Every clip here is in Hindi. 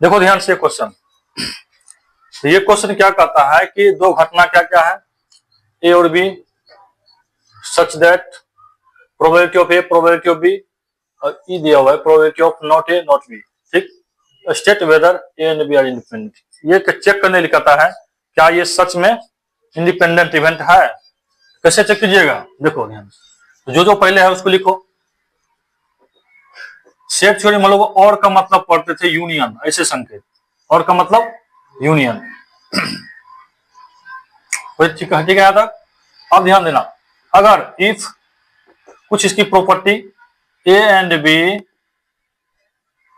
देखो ध्यान से क्वेश्चन। तो ये क्वेश्चन क्या कहता है कि दो घटना क्या क्या है, ए और B, such that probability of A probability of B, और ई दिया हुआ है probability of not A not B. ठीक, state whether A and B are independent. ये चेक करने लिए कहता है क्या ये सच में इंडिपेंडेंट इवेंट है। कैसे चेक कीजिएगा, देखो ध्यान से, जो जो पहले है उसको लिखो। सेट थ्योरी में लोग और का मतलब पढ़ते थे यूनियन, ऐसे संकेत, और का मतलब यूनियन। ठीक है यहाँ तक। अब ध्यान देना, अगर इफ कुछ इसकी property A and B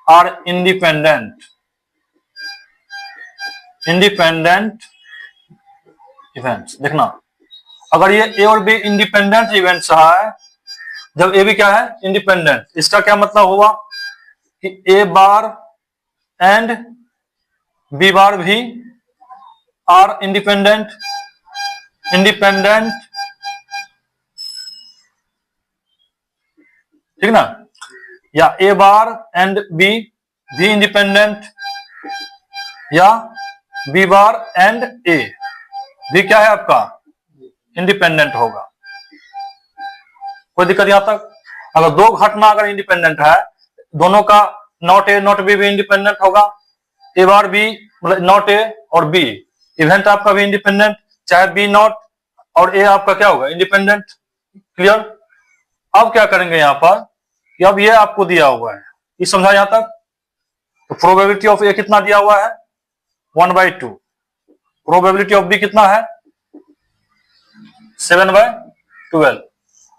are independent events, देखना अगर ये ए और बी इंडिपेंडेंट इवेंट्स है, जब ए बी क्या है इंडिपेंडेंट, इसका क्या मतलब हुआ कि ए बार एंड बी बार भी आर इंडिपेंडेंट ठीक ना, या ए बार एंड बी भी इंडिपेंडेंट, या बी बार एंड ए भी क्या है आपका इंडिपेंडेंट होगा। कोई दिक्कत यहां तक। अगर दो घटना अगर इंडिपेंडेंट है, दोनों का नॉट ए नॉट बी भी इंडिपेंडेंट होगा। ए बार बी मतलब नॉट ए और बी इवेंट आपका भी इंडिपेंडेंट, चाहे बी नॉट और ए आपका क्या होगा इंडिपेंडेंट। क्लियर। अब क्या करेंगे यहां पर कि अब ये आपको दिया हुआ है, ये समझा यहां तक। तो प्रोबेबिलिटी ऑफ ए कितना दिया हुआ है 1/2, प्रोबेबिलिटी ऑफ बी कितना है 7/12।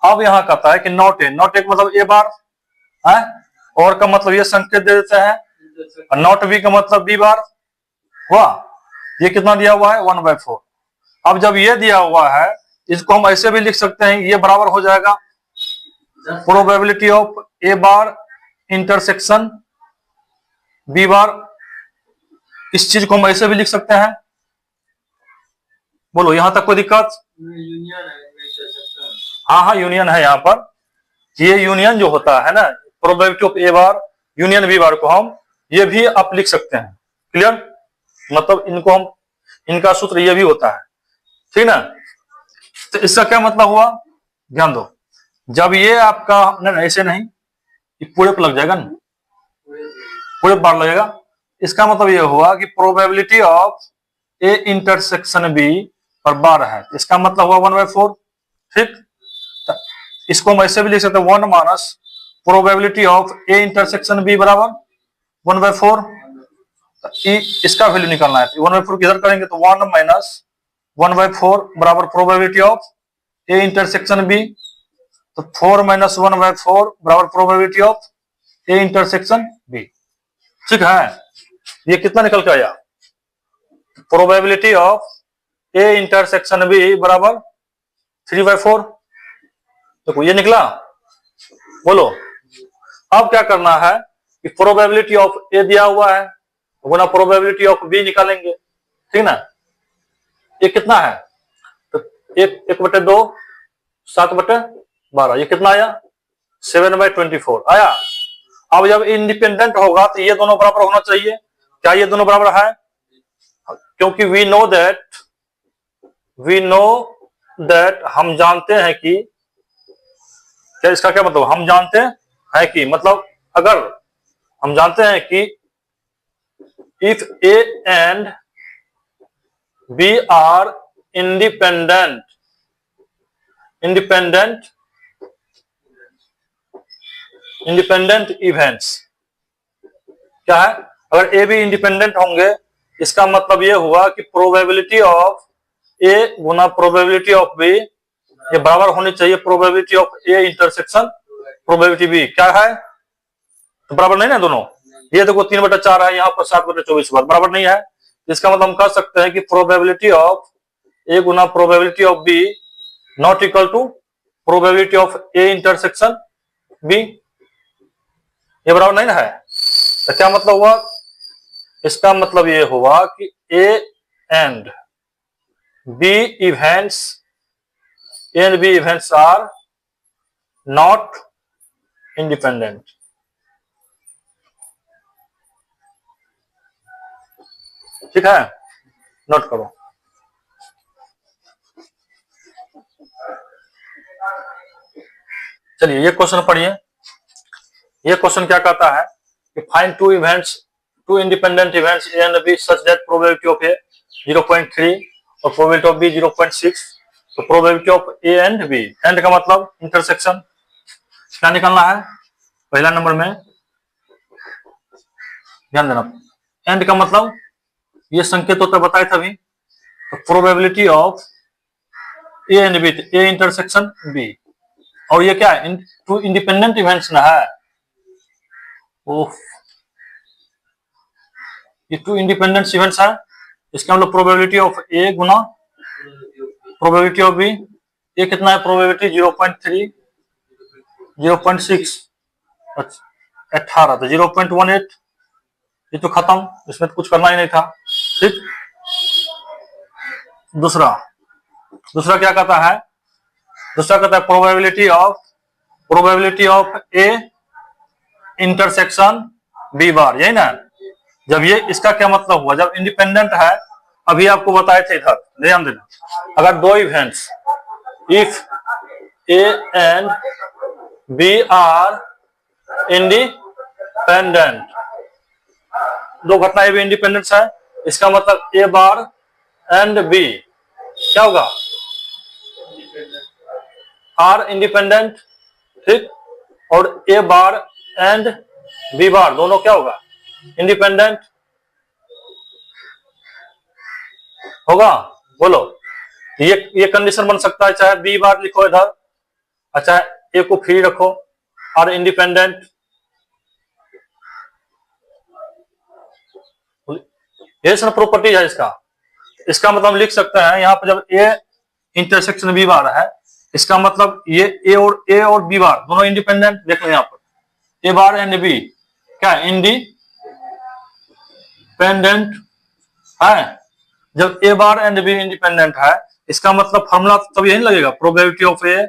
अब यहां कहता है कि नॉट ए का मतलब ए बार है, और का मतलब ये संकेत दे देते हैं, और नॉट बी का मतलब बी बार हुआ। ये कितना दिया हुआ है 1/4। अब जब ये दिया हुआ है, इसको हम ऐसे भी लिख सकते हैं, ये बराबर हो जाएगा probability of A bar intersection B bar. इस चीज को हम ऐसे भी लिख सकते हैं। बोलो यहां तक कोई दिक्कत। हाँ हाँ यूनियन है यहाँ पर। ये यूनियन जो होता है ना, probability of A bar union B bar को हम ये भी आप लिख सकते हैं। क्लियर, मतलब इनको हम, इनका सूत्र ये भी होता है, ठीक ना। तो इसका क्या मतलब हुआ, ध्यान दो। जब ये आपका नहीं, ऐसे नहीं, ये पूरे पर लग जाएगा ना, पूरे बार लगेगा। इसका मतलब ये हुआ कि probability of A intersection B पर बार है, इसका मतलब हुआ 1/4। ठीक, इसको हम ऐसे भी लिख सकते हैं 1 minus probability of A intersection B बराबर 1/4। इसका वैल्यू निकालना है, 1/4 किधर करेंगे तो 1 माइनस 1/4 बराबर probability of A intersection B, तो 4 माइनस 1/4 बराबर probability of A intersection B. ठीक है, ये कितना निकल के आया, probability of A intersection B बराबर 3/4। देखो ये निकला। बोलो अब क्या करना है कि प्रोबेबिलिटी ऑफ ए दिया हुआ है, गुना प्रोबेबिलिटी ऑफ बी निकालेंगे, ठीक ना। ये कितना है तो 1/2 7/12, ये कितना आया 7/24 आया। अब जब इंडिपेंडेंट होगा तो ये दोनों बराबर होना चाहिए। क्या ये दोनों बराबर है, क्योंकि वी नो दैट हम जानते हैं कि, क्या इसका क्या मतलब, हम जानते हैं कि मतलब अगर हम जानते हैं कि if A and B are independent events, क्या है, अगर ए बी इंडिपेंडेंट होंगे, इसका मतलब ये हुआ कि प्रोबेबिलिटी ऑफ ए गुना प्रोबेबिलिटी ऑफ बी ये बराबर होनी चाहिए probability of A intersection probability B. क्या है तो बराबर नहीं ना दोनों। ये देखो 3/4 है, यहाँ पर 7/24 बराबर नहीं है। इसका मतलब हम कह सकते हैं कि प्रोबेबिलिटी ऑफ ए गुना probability of B not equal to probability of A intersection B, ये बराबर नहीं ना है। तो क्या मतलब हुआ, इसका मतलब ये हुआ कि A and B events are not independent. ठीक है, नोट करो। चलिए ये क्वेश्चन पढ़िए। ये क्वेश्चन क्या कहता है कि find two independent events A and B such that probability of A 0.3 और प्रोबेबिलिटी ऑफ बी 0.6। तो probability of A and B, and का मतलब इंटरसेक्शन, क्या निकालना है पहला नंबर में, ध्यान देना। एंड का मतलब ये संकेत होता बताए थे अभी। तो probability of A and B, A intersection B, और ये क्या है, टू इंडिपेंडेंट इवेंट्स ना है। ओह, ये टू इंडिपेंडेंट इवेंट्स है, इसका मतलब प्रोबेबिलिटी ऑफ ए गुना प्रोबेबिलिटी ऑफ बी। ये कितना है प्रोबेबिलिटी, 0.3, 0.6, 18, तो 0.18। ये तो खत्म, इसमें तो कुछ करना ही नहीं था। ठीक, दूसरा क्या कहता है, दूसरा कहता है probability of A intersection B bar, यही ना। जब ये, इसका क्या मतलब हुआ, जब इंडिपेंडेंट है, अभी आपको बताए थे, इधर ध्यान देना। अगर दो events, if A and B are independent, दो घटनाएं भी इंडिपेंडेंट है, इसका मतलब ए बार एंड बी क्या होगा, आर इंडिपेंडेंट। ठीक, और ए बार एंड बी बार दोनों क्या होगा, इंडिपेंडेंट होगा। बोलो, ये कंडीशन बन सकता है, चाहे बी बार लिखो इधर, अच्छा ए को फ्री रखो, आर इंडिपेंडेंट। ये सब प्रॉपर्टी है इसका मतलब लिख सकते हैं यहाँ पर, जब ए इंटरसेक्शन बी बार है, इसका मतलब ये ए और बी बार दोनों इंडिपेंडेंट। देख लो यहाँ पर ए बार एंड बी क्या इंडिपेंडेंट है। जब A bar and B independent है, इसका मतलब फॉर्मूला तब यही लगेगा, प्रोबेबिलिटी ऑफ ए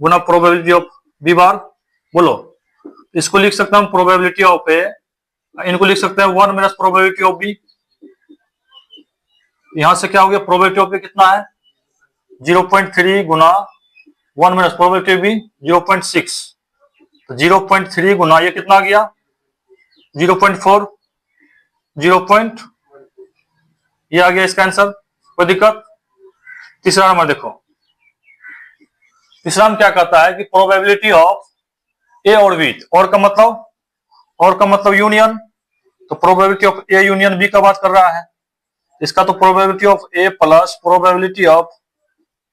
गुना प्रोबेबिलिटी ऑफ बी बार। बोलो, इसको लिख सकते हैं हम प्रोबेबिलिटी ऑफ ए, इनको लिख सकते हैं 1 माइनस प्रोबेबिलिटी ऑफ बी। यहां से क्या हो गया, प्रोबेबिलिटी ऑफ बी कितना है 0.3 गुना 1 माइनस प्रोबेबिलिटी ऑफ बी 0.6, तो 0.3 गुना ये कितना आ गया 0.4, 0. ये आ गया इसका आंसर, कोई दिक्कत। तीसरा नंबर देखो, तीसरा में क्या कहता है कि प्रोबेबिलिटी ऑफ ए और बी, और का मतलब यूनियन, तो probability of A union B का बात कर रहा है। इसका तो probability of A plus probability of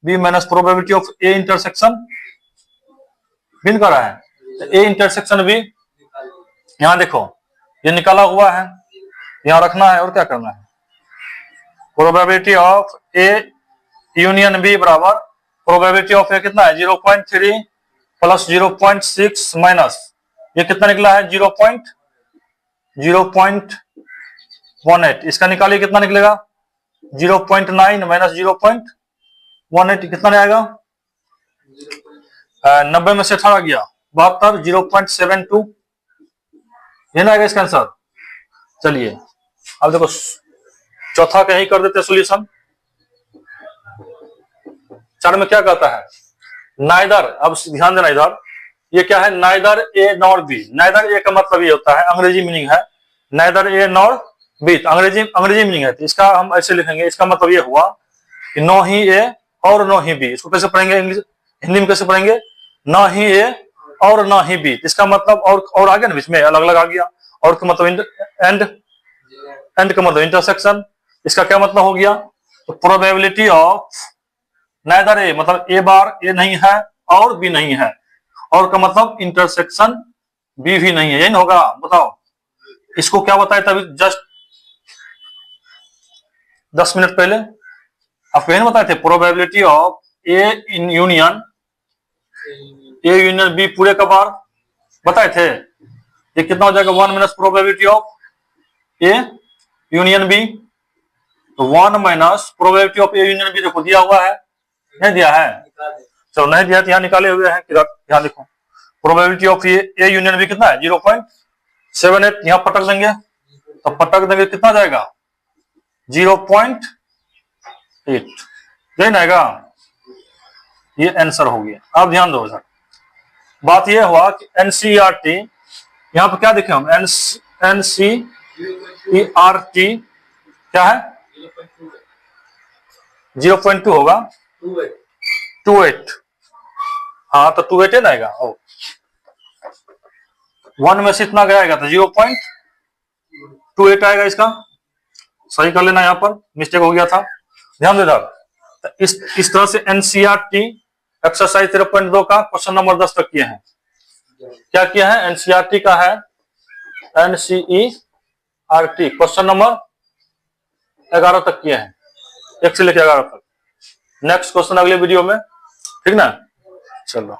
B minus probability of A intersection भिन्न कर रहा है। तो ए इंटरसेक्शन बी, यहां देखो ये निकाला हुआ है, यहां रखना है और क्या करना है, probability of A union B बराबर प्रोबेबिलिटी ऑफ ए कितना है 0.3 प्लस 0.6 माइनस ये कितना निकला है 0.18, इसका निकालिए कितना निकलेगा 0.9 माइनस 0.18 कितना नहीं आएगा, 90 में से 18 गया 72, 0.72 ये ना आएगा इसका आंसर। चलिए अब देखो चौथा कहीं कर देते सोल्यूशन। 4 में क्या कहता है, नाइदर, अब ध्यान देना इधर, ये क्या है neither A nor B. Neither A का मतलब ये होता है, अंग्रेजी मीनिंग है नाइदर ए नॉर बी, अंग्रेजी मीनिंग है, तो इसका हम ऐसे लिखेंगे, इसका मतलब ये हुआ कि नो ही ए और नो ही बी। इसको कैसे पढ़ेंगे इंग्लिश, हिंदी में कैसे पढ़ेंगे, ना ही ए और ना ही बी, इसका मतलब और आ गया ना बीच में अलग अलग आ गया, और का मतलब एंड का मतलब इंटरसेक्शन, इसका क्या मतलब हो गया, तो प्रोबेबिलिटी ऑफ नाइदर ए मतलब ए बार ए नहीं है और बी नहीं है, और का मतलब इंटरसेक्शन बी भी नहीं है, यही होगा। बताओ इसको क्या बताया था जस्ट 10 मिनट पहले आपको यही बताए थे, probability of A in union B पूरे का बार बताए थे, ये कितना हो जाएगा 1 minus probability of A union B, तो 1 minus probability of A union B देखो दिया हुआ है, नहीं दिया है, चलो नहीं दिया तो यहाँ निकाले हुए हैं, यहाँ देखो probability of A union B कितना है 0.78, यहाँ पटक देंगे तो पटक देंगे कितना जाएगा 0.8 यही ना आएगा, ये आंसर हो गया। अब ध्यान दो सर, बात ये हुआ कि एनसीईआरटी, यहां पर क्या देखे हम, एनसीईआरटी क्या है, 0.2 होगा, 28, हाँ तो 28 है ना आएगा। ओ 1 में से इतना गया तो 0.28 आएगा, इसका सही कर लेना, यहां पर मिस्टेक हो गया था, ध्यान दे इधर। इस तरह से एनसीईआरटी एक्सरसाइज 13.2 का क्वेश्चन नंबर 10 तक किए हैं। क्या किया है, एनसीईआरटी का है, एनसीईआरटी क्वेश्चन नंबर 11 तक किए हैं, 1 से लेकर 11 तक। नेक्स्ट क्वेश्चन अगले वीडियो में, ठीक ना, चलो।